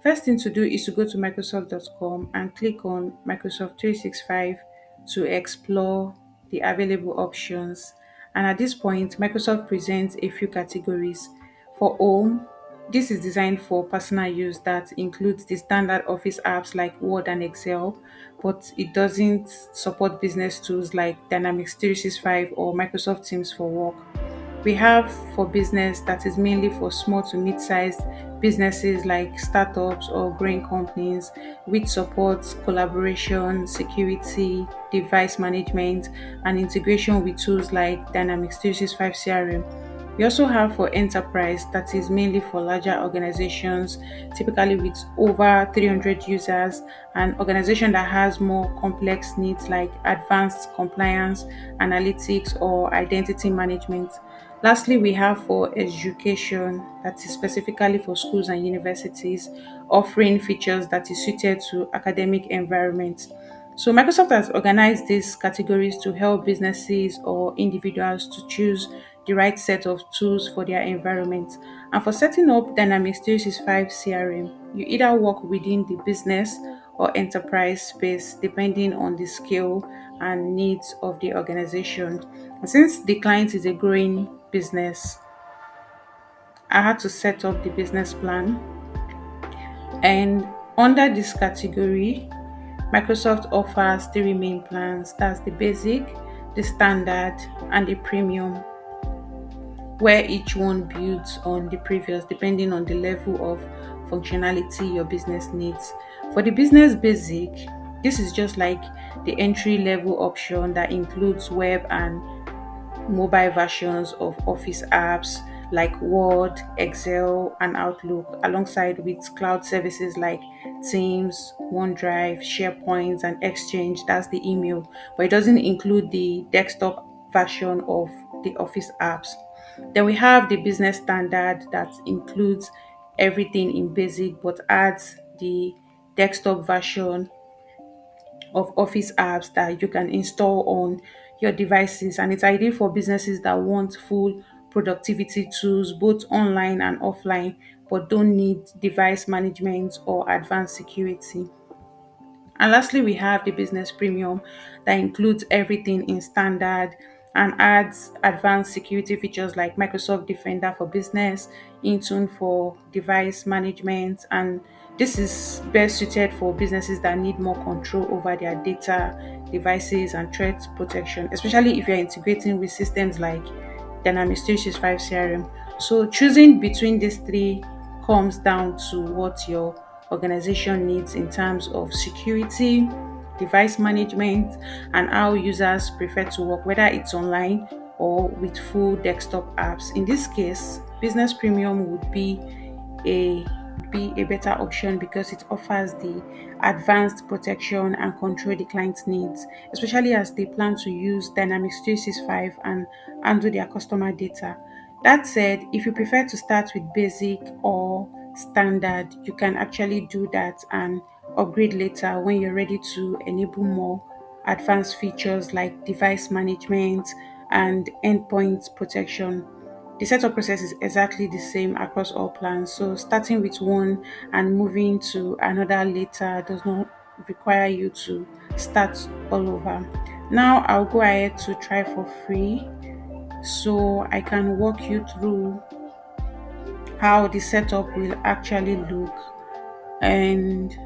First thing to do is to go to Microsoft.com and click on Microsoft 365 to explore the available options. And at this point, Microsoft presents a few categories. For home, this is designed for personal use that includes the standard office apps like Word and Excel, but it doesn't support business tools like Dynamics 365 or Microsoft Teams for work. We have for business that is mainly for small to mid-sized businesses like startups or growing companies, which supports collaboration, security, device management, and integration with tools like Dynamics 365 CRM. We also have for enterprise that is mainly for larger organizations, typically with over 300 users, an organization that has more complex needs like advanced compliance, analytics, or identity management. Lastly, we have for education that is specifically for schools and universities, offering features that is suited to academic environments. So Microsoft has organized these categories to help businesses or individuals to choose the right set of tools for their environment. And for setting up Dynamics 365 CRM, you either work within the business or enterprise space depending on the scale and needs of the organization. And since the client is a growing business, I had to set up the business plan. And under this category, Microsoft offers three main plans. That's the basic, the standard, and the premium, where each one builds on the previous depending on the level of functionality your business needs. For the business basic, this is just like the entry level option that includes web and mobile versions of Office apps like Word, Excel, and Outlook, alongside with cloud services like Teams, OneDrive, SharePoint, and Exchange. That's the email, but it doesn't include the desktop version of the Office apps. Then we have the business standard that includes everything in basic but adds the desktop version of Office apps that you can install on your devices, and it's ideal for businesses that want full productivity tools both online and offline but don't need device management or advanced security. And lastly, we have the business premium that includes everything in standard and adds advanced security features like Microsoft Defender for business, Intune for device management, and this is best suited for businesses that need more control over their data, devices, and threat protection, especially if you're integrating with systems like Dynamics 365 CRM. So choosing between these three comes down to what your organization needs in terms of security, device management, and how users prefer to work, whether it's online or with full desktop apps. In this case, Business Premium a would be a better option because it offers the advanced protection and control the client's needs, especially as they plan to use Dynamics 365 and handle their customer data. That said, if you prefer to start with basic or standard, you can actually do that and upgrade later when you're ready to enable more advanced features like device management and endpoint protection. The setup process is exactly the same across all plans. So starting with one and moving to another later does not require you to start all over. Now I'll go ahead to try for free so I can walk you through how the setup will actually look. And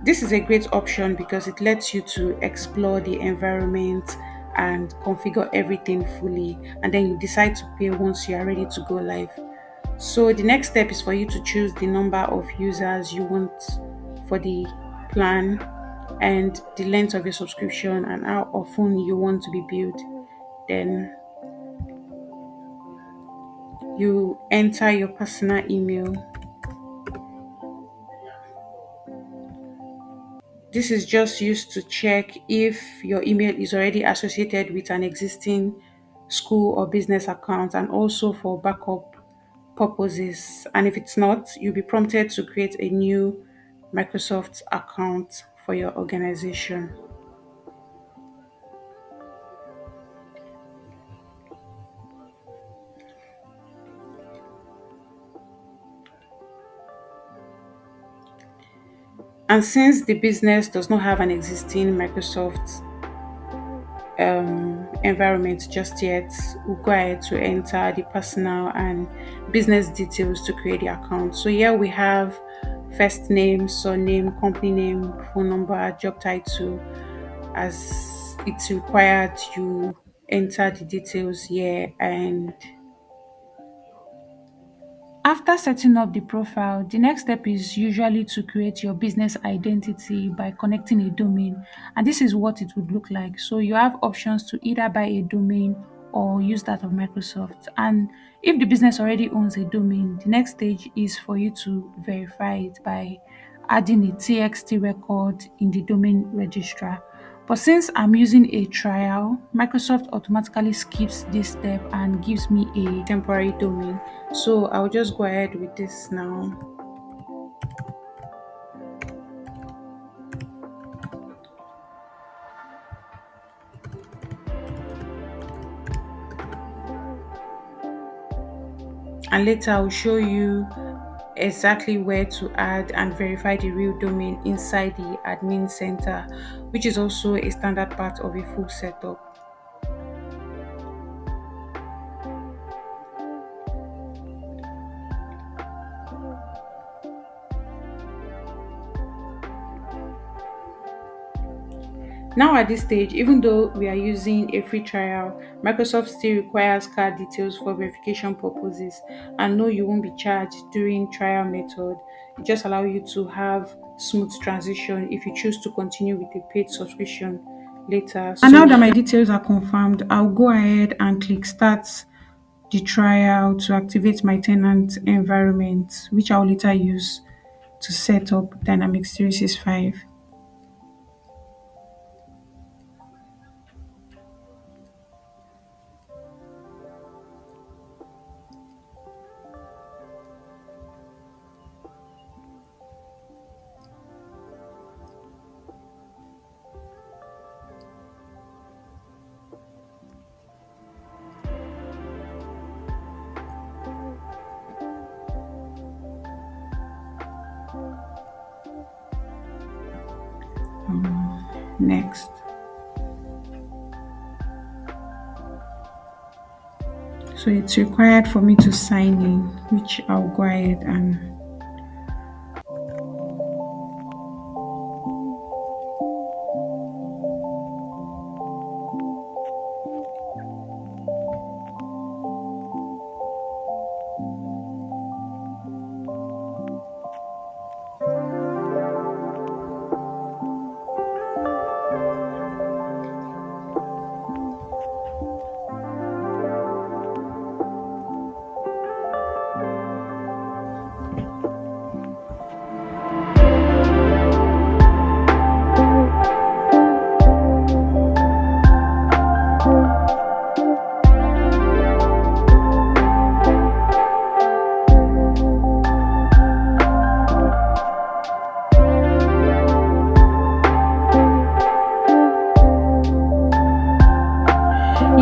this is a great option because it lets you to explore the environment and configure everything fully, and then you decide to pay once you are ready to go live. So the next step is for you to choose the number of users you want for the plan and the length of your subscription and how often you want to be billed. Then you enter your personal email. This is just used to check if your email is already associated with an existing school or business account, and also for backup purposes. And if it's not, you'll be prompted to create a new Microsoft account for your organization. And since the business does not have an existing Microsoft environment just yet, we'll go ahead to enter the personal and business details to create the account. So here we have first name, surname, company name, phone number, job title. As it's required, you enter the details here. And after setting up the profile, the next step is usually to create your business identity by connecting a domain. And this is what it would look like. So you have options to either buy a domain or use that of Microsoft. And if the business already owns a domain, the next stage is for you to verify it by adding a TXT record in the domain registrar. But since I'm using a trial, Microsoft automatically skips this step and gives me a temporary domain. So I'll just go ahead with this now. And later I'll show you exactly where to add and verify the real domain inside the admin center, which is also a standard part of a full setup. Now at this stage, even though we are using a free trial, Microsoft still requires card details for verification purposes. And no, you won't be charged during trial method. It just allow you to have smooth transition if you choose to continue with a paid subscription later. And now that my details are confirmed, I'll go ahead and click start the trial to activate my tenant environment, which I'll later use to set up Dynamics 365. Next. So it's required for me to sign in, which I'll go ahead and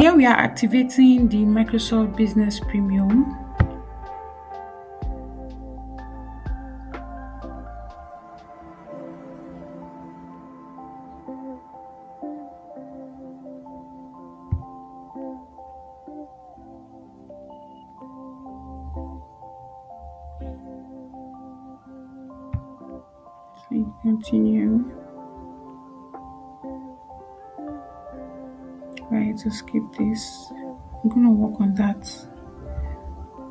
here we are activating the Microsoft Business Premium. So continue. Right to skip this. I'm gonna work on that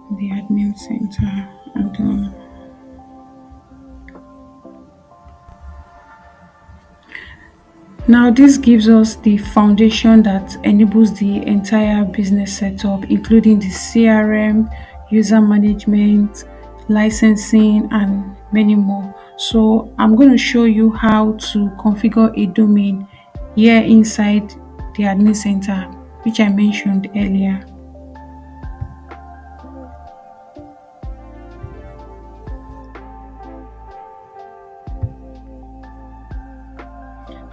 in the admin center and now this gives us the foundation that enables the entire business setup, including the CRM, user management, licensing, and many more. So I'm going to show you how to configure a domain here inside the admin center, which I mentioned earlier.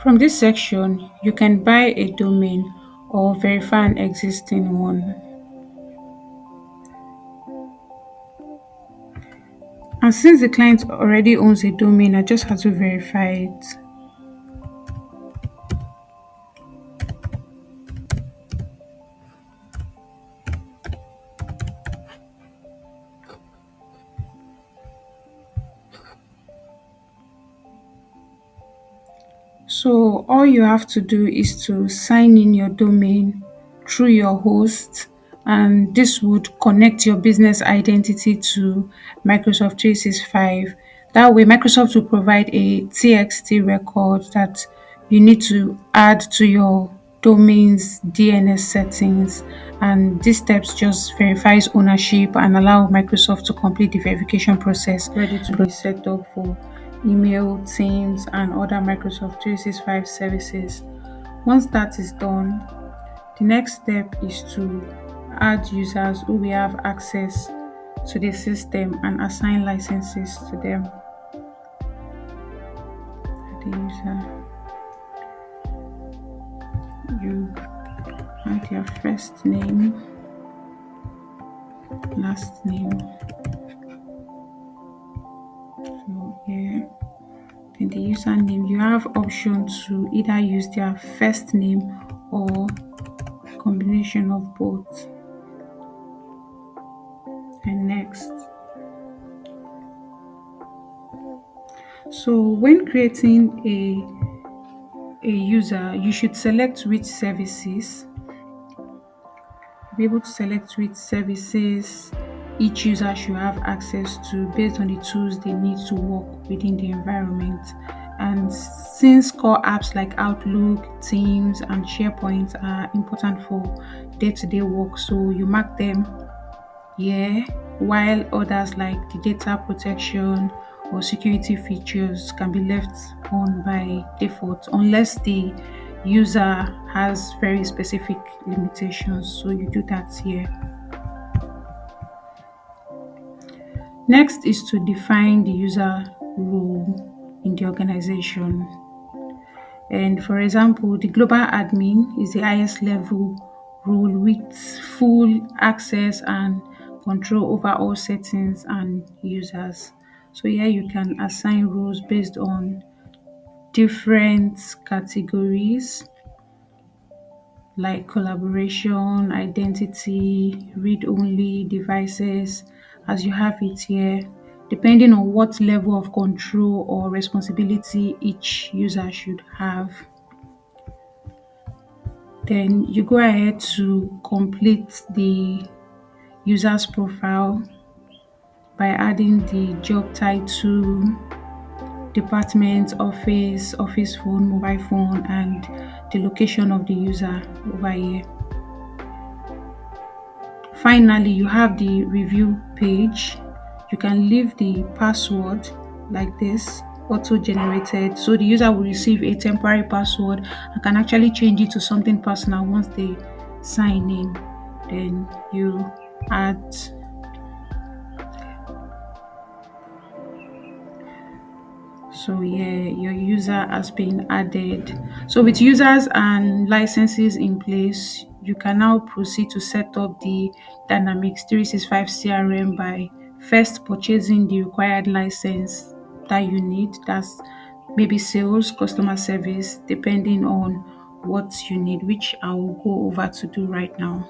From this section, you can buy a domain or verify an existing one. And since the client already owns a domain, I just have to verify it. So all you have to do is to sign in your domain through your host, and this would connect your business identity to Microsoft 365. That way Microsoft will provide a TXT record that you need to add to your domain's DNS settings, and these steps just verifies ownership and allow Microsoft to complete the verification process, ready to be set up for email, Teams, and other Microsoft 365 services. Once that is done, the next step is to add users who will have access to the system and assign licenses to them. The user, you add your first name, last name. So here, then the username, you have option to either use their first name or combination of both. And next. So when creating a user, you should select which services, be able to select which services each user should have access to based on the tools they need to work within the environment. And since core apps like Outlook, Teams, and SharePoint are important for day-to-day work, so you mark them here, while others like the data protection or security features can be left on by default unless the user has very specific limitations. So you do that here. Next is to define the user role in the organization. And for example, the global admin is the highest level role with full access and control over all settings and users. So here you can assign roles based on different categories like collaboration, identity, read-only devices, as you have it here, depending on what level of control or responsibility each user should have. Then you go ahead to complete the user's profile by adding the job title, department, office phone, mobile phone, and the location of the user over here. Finally, you have the review page. You can leave the password like this, auto-generated, so the user will receive a temporary password and can actually change it to something personal once they sign in. Then you add. So yeah, your user has been added. So with users and licenses in place, you can now proceed to set up the Dynamics 365 CRM by first purchasing the required license that you need. That's maybe sales, customer service, depending on what you need, which I will go over to do right now.